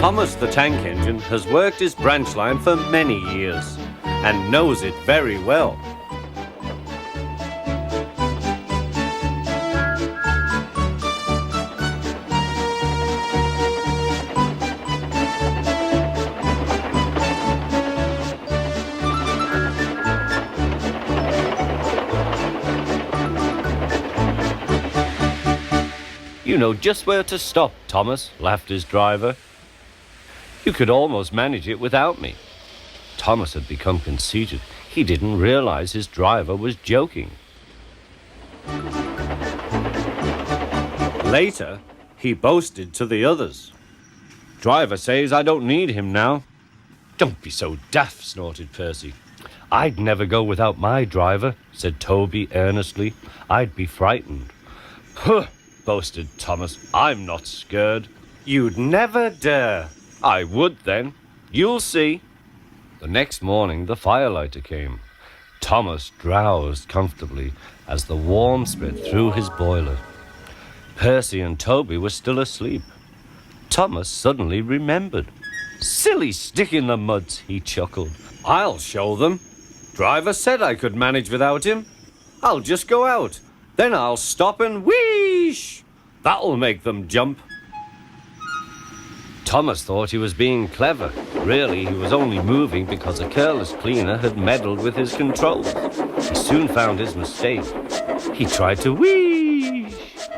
Thomas the tank engine has worked his branch line for many years and knows it very well. You know just where to stop, Thomas, laughed his driver. You could almost manage it without me. Thomas had become conceited. He didn't realize his driver was joking. Later, he boasted to the others. Driver says I don't need him now. Don't be so daft, snorted Percy. I'd never go without my driver, said Toby earnestly. I'd be frightened. Huh, boasted Thomas. I'm not scared. You'd never dare. I would then. You'll see. The next morning, the firelighter came. Thomas drowsed comfortably as the warmth spread through his boiler. Percy and Toby were still asleep. Thomas suddenly remembered. Silly stick in the muds, he chuckled. I'll show them. Driver said I could manage without him. I'll just go out. Then I'll stop and wheesh. That'll make them jump. Thomas thought he was being clever. Really, he was only moving because a careless cleaner had meddled with his controls. He soon found his mistake. He tried to wheesh,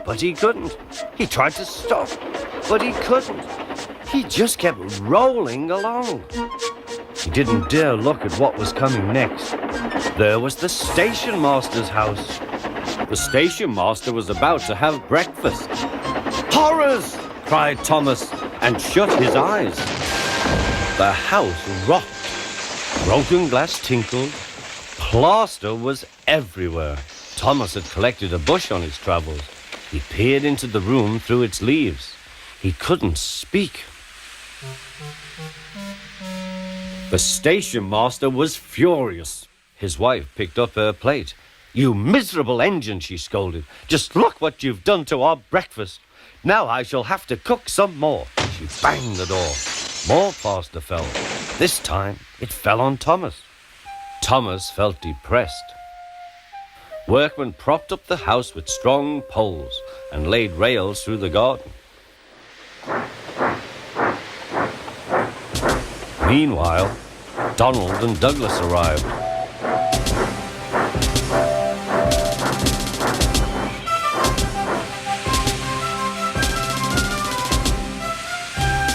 but he couldn't. He tried to stop, but he couldn't. He just kept rolling along. He didn't dare look at what was coming next. There was the station master's house. The station master was about to have breakfast. Horrors! Cried Thomas and shut his eyes. The house rocked. Broken glass tinkled. Plaster was everywhere. Thomas had collected a bush on his travels. He peered into the room through its leaves. He couldn't speak. The station master was furious. His wife picked up her plate. You miserable engine, she scolded. Just look what you've done to our breakfast. Now I shall have to cook some more. She banged the door. More plaster fell. This time it fell on Thomas. Thomas felt depressed. Workmen propped up the house with strong poles and laid rails through the garden. Meanwhile, Donald and Douglas arrived.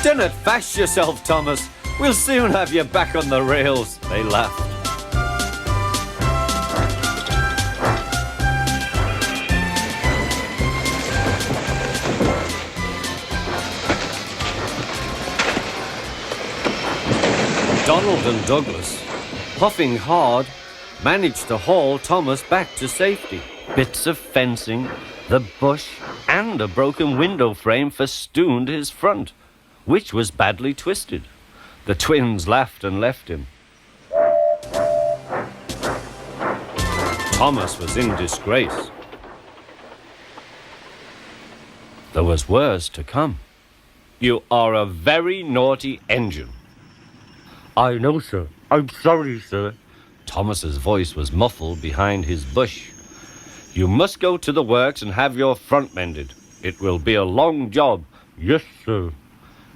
Don't fash yourself, Thomas. We'll soon have you back on the rails, they laughed. Donald and Douglas, puffing hard, managed to haul Thomas back to safety. Bits of fencing, the bush, and a broken window frame festooned his front, which was badly twisted. The twins laughed and left him. Thomas was in disgrace. There was worse to come. You are a very naughty engine. I know, sir. I'm sorry, sir. Thomas's voice was muffled behind his bush. You must go to the works and have your front mended. It will be a long job. Yes, sir.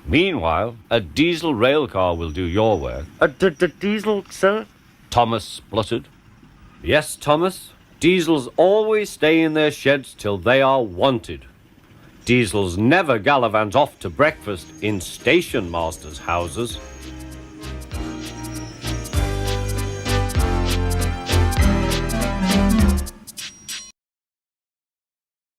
Meanwhile, a diesel rail car will do your work. The diesel, sir? Thomas spluttered. Yes, Thomas. Diesels always stay in their sheds till they are wanted. Diesels never gallivant off to breakfast in station masters' houses.